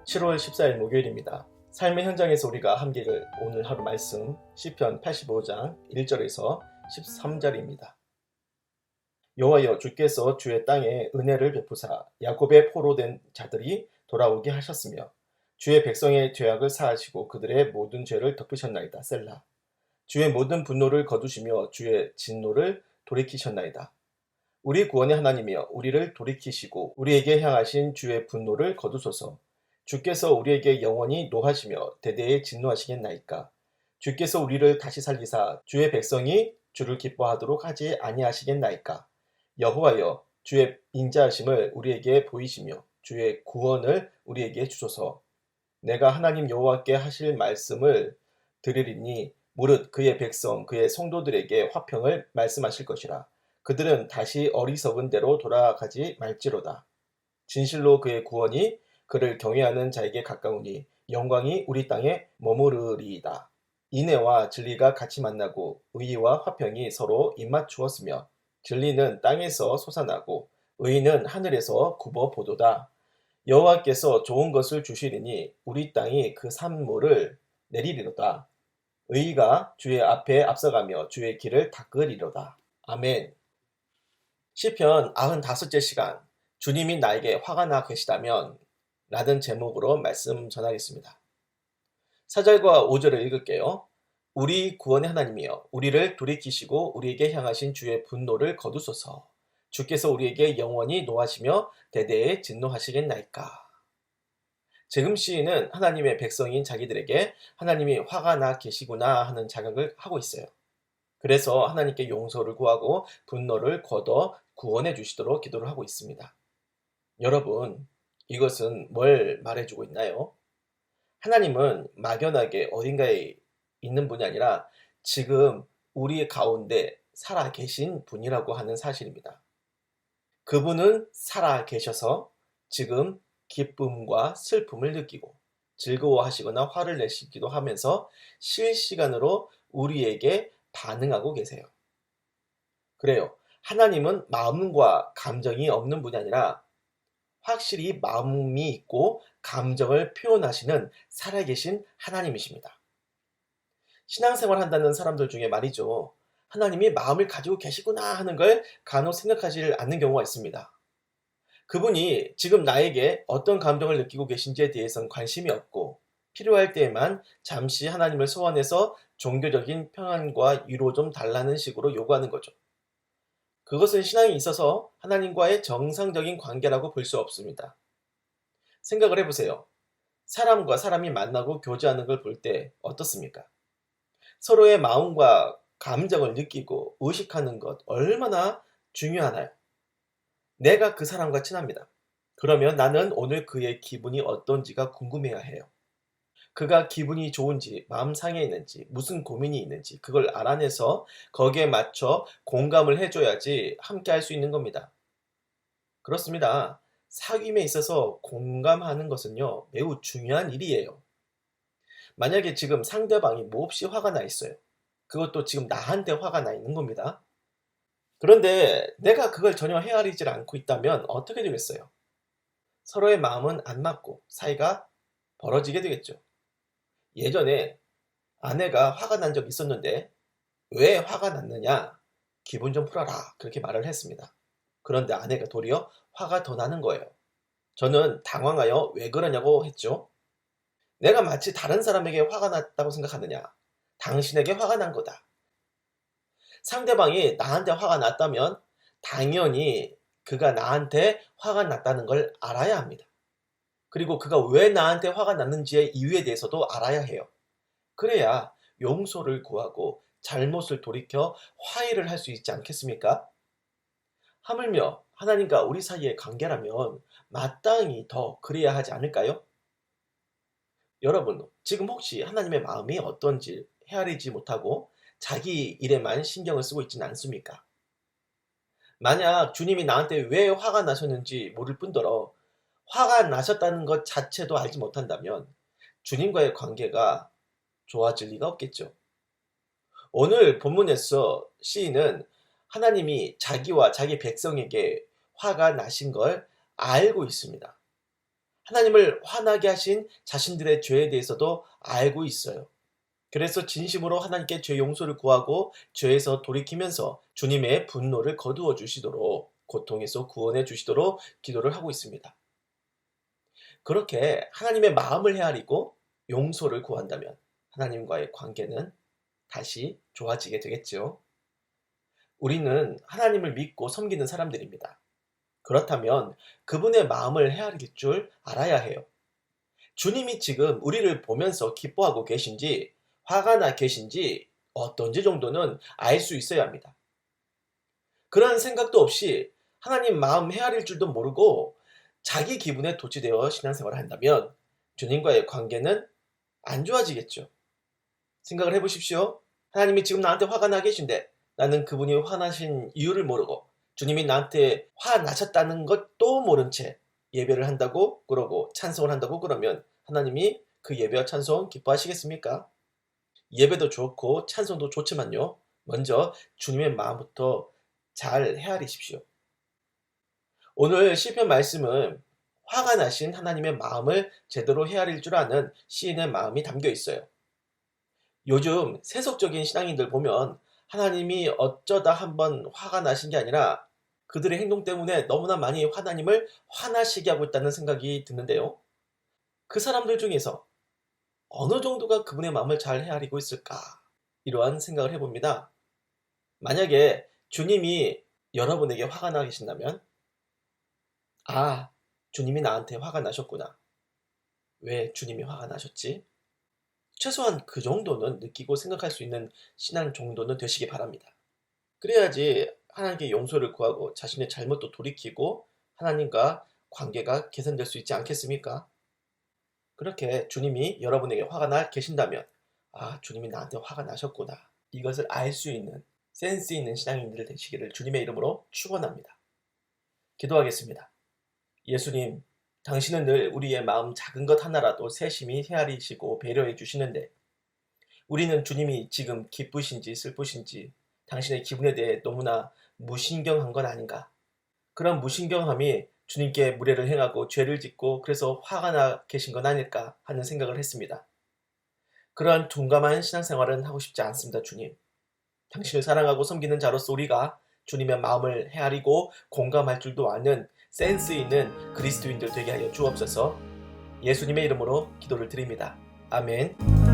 7월 14일 목요일입니다. 삶의 현장에서 우리가 함께 읽을 오늘 하루 말씀 시편 85장 1절에서 13절입니다. 여호와여, 주께서 주의 땅에 은혜를 베푸사 야곱의 포로된 자들이 돌아오게 하셨으며 주의 백성의 죄악을 사하시고 그들의 모든 죄를 덮으셨나이다. 셀라. 주의 모든 분노를 거두시며 주의 진노를 돌이키셨나이다. 우리 구원의 하나님이여, 우리를 돌이키시고 우리에게 향하신 주의 분노를 거두소서. 주께서 우리에게 영원히 노하시며 대대에 진노하시겠나이까. 주께서 우리를 다시 살리사 주의 백성이 주를 기뻐하도록 하지 아니하시겠나이까. 여호와여, 주의 인자하심을 우리에게 보이시며 주의 구원을 우리에게 주소서. 내가 하나님 여호와께 하실 말씀을 들으리니 무릇 그의 백성 그의 성도들에게 화평을 말씀하실 것이라. 그들은 다시 어리석은 대로 돌아가지 말지로다. 진실로 그의 구원이 그를 경외하는 자에게 가까우니 영광이 우리 땅에 머무르리이다. 인애와 진리가 같이 만나고 의와 화평이 서로 입맞추었으며 진리는 땅에서 솟아나고 의는 하늘에서 굽어보도다. 여호와께서 좋은 것을 주시리니 우리 땅이 그 산물을 내리리로다. 의가 주의 앞에 앞서가며 주의 길을 닦으리로다. 아멘. 시편 95째 시간, 주님이 나에게 화가 나 계시다면 라는 제목으로 말씀 전하겠습니다. 4절과 5절을 읽을게요. 우리 구원의 하나님이여, 우리를 돌이키시고 우리에게 향하신 주의 분노를 거두소서. 주께서 우리에게 영원히 노하시며 대대에 진노하시겠나이까. 지금 시인은 하나님의 백성인 자기들에게 하나님이 화가 나 계시구나 하는 자각을 하고 있어요. 그래서 하나님께 용서를 구하고 분노를 거둬 구원해 주시도록 기도를 하고 있습니다. 여러분, 이것은 뭘 말해주고 있나요? 하나님은 막연하게 어딘가에 있는 분이 아니라 지금 우리 가운데 살아 계신 분이라고 하는 사실입니다. 그분은 살아 계셔서 지금 기쁨과 슬픔을 느끼고 즐거워하시거나 화를 내시기도 하면서 실시간으로 우리에게 반응하고 계세요. 그래요. 하나님은 마음과 감정이 없는 분이 아니라 확실히 마음이 있고 감정을 표현하시는 살아계신 하나님이십니다. 신앙생활 한다는 사람들 중에 말이죠. 하나님이 마음을 가지고 계시구나 하는 걸 간혹 생각하지 않는 경우가 있습니다. 그분이 지금 나에게 어떤 감정을 느끼고 계신지에 대해서는 관심이 없고 필요할 때에만 잠시 하나님을 소원해서 종교적인 평안과 위로 좀 달라는 식으로 요구하는 거죠. 그것은 신앙이 있어서 하나님과의 정상적인 관계라고 볼 수 없습니다. 생각을 해보세요. 사람과 사람이 만나고 교제하는 걸 볼 때 어떻습니까? 서로의 마음과 감정을 느끼고 의식하는 것 얼마나 중요하나요? 내가 그 사람과 친합니다. 그러면 나는 오늘 그의 기분이 어떤지가 궁금해야 해요. 그가 기분이 좋은지, 마음 상해 있는지, 무슨 고민이 있는지 그걸 알아내서 거기에 맞춰 공감을 해줘야지 함께 할 수 있는 겁니다. 그렇습니다. 사귐에 있어서 공감하는 것은요, 매우 중요한 일이에요. 만약에 지금 상대방이 몹시 화가 나 있어요. 그것도 지금 나한테 화가 나 있는 겁니다. 그런데 내가 그걸 전혀 헤아리질 않고 있다면 어떻게 되겠어요? 서로의 마음은 안 맞고 사이가 벌어지게 되겠죠. 예전에 아내가 화가 난 적이 있었는데 왜 화가 났느냐? 기분 좀 풀어라. 그렇게 말을 했습니다. 그런데 아내가 도리어 화가 더 나는 거예요. 저는 당황하여 왜 그러냐고 했죠. 내가 마치 다른 사람에게 화가 났다고 생각하느냐? 당신에게 화가 난 거다. 상대방이 나한테 화가 났다면 당연히 그가 나한테 화가 났다는 걸 알아야 합니다. 그리고 그가 왜 나한테 화가 났는지의 이유에 대해서도 알아야 해요. 그래야 용서를 구하고 잘못을 돌이켜 화해를 할 수 있지 않겠습니까? 하물며 하나님과 우리 사이의 관계라면 마땅히 더 그래야 하지 않을까요? 여러분, 지금 혹시 하나님의 마음이 어떤지 헤아리지 못하고 자기 일에만 신경을 쓰고 있지는 않습니까? 만약 주님이 나한테 왜 화가 나셨는지 모를 뿐더러 화가 나셨다는 것 자체도 알지 못한다면 주님과의 관계가 좋아질 리가 없겠죠. 오늘 본문에서 시인은 하나님이 자기와 자기 백성에게 화가 나신 걸 알고 있습니다. 하나님을 화나게 하신 자신들의 죄에 대해서도 알고 있어요. 그래서 진심으로 하나님께 죄 용서를 구하고 죄에서 돌이키면서 주님의 분노를 거두어 주시도록, 고통에서 구원해 주시도록 기도를 하고 있습니다. 그렇게 하나님의 마음을 헤아리고 용서를 구한다면 하나님과의 관계는 다시 좋아지게 되겠죠. 우리는 하나님을 믿고 섬기는 사람들입니다. 그렇다면 그분의 마음을 헤아릴 줄 알아야 해요. 주님이 지금 우리를 보면서 기뻐하고 계신지, 화가 나 계신지, 어떤지 정도는 알 수 있어야 합니다. 그런 생각도 없이 하나님 마음 헤아릴 줄도 모르고 자기 기분에 도취되어 신앙생활을 한다면 주님과의 관계는 안 좋아지겠죠. 생각을 해보십시오. 하나님이 지금 나한테 화가 나 계신데 나는 그분이 화나신 이유를 모르고 주님이 나한테 화나셨다는 것도 모른 채 예배를 한다고 그러고 찬송을 한다고 그러면 하나님이 그 예배와 찬송 기뻐하시겠습니까? 예배도 좋고 찬송도 좋지만요. 먼저 주님의 마음부터 잘 헤아리십시오. 오늘 시편 말씀은 화가 나신 하나님의 마음을 제대로 헤아릴 줄 아는 시인의 마음이 담겨 있어요. 요즘 세속적인 신앙인들 보면 하나님이 어쩌다 한번 화가 나신 게 아니라 그들의 행동 때문에 너무나 많이 하나님을 화나시게 하고 있다는 생각이 드는데요. 그 사람들 중에서 어느 정도가 그분의 마음을 잘 헤아리고 있을까? 이러한 생각을 해봅니다. 만약에 주님이 여러분에게 화가 나 계신다면, 아, 주님이 나한테 화가 나셨구나. 왜 주님이 화가 나셨지? 최소한 그 정도는 느끼고 생각할 수 있는 신앙 정도는 되시기 바랍니다. 그래야지 하나님께 용서를 구하고 자신의 잘못도 돌이키고 하나님과 관계가 개선될 수 있지 않겠습니까? 그렇게 주님이 여러분에게 화가 나 계신다면, 아, 주님이 나한테 화가 나셨구나. 이것을 알 수 있는 센스 있는 신앙인들 되시기를 주님의 이름으로 축원합니다. 기도하겠습니다. 예수님, 당신은 늘 우리의 마음 작은 것 하나라도 세심히 헤아리시고 배려해 주시는데 우리는 주님이 지금 기쁘신지 슬프신지 당신의 기분에 대해 너무나 무신경한 건 아닌가? 그런 무신경함이 주님께 무례를 행하고 죄를 짓고 그래서 화가 나 계신 건 아닐까 하는 생각을 했습니다. 그러한 둔감한 신앙생활은 하고 싶지 않습니다, 주님. 당신을 사랑하고 섬기는 자로서 우리가 주님의 마음을 헤아리고 공감할 줄도 아는 센스 있는 그리스도인들 되게 하여 주옵소서. 예수님의 이름으로 기도를 드립니다. 아멘.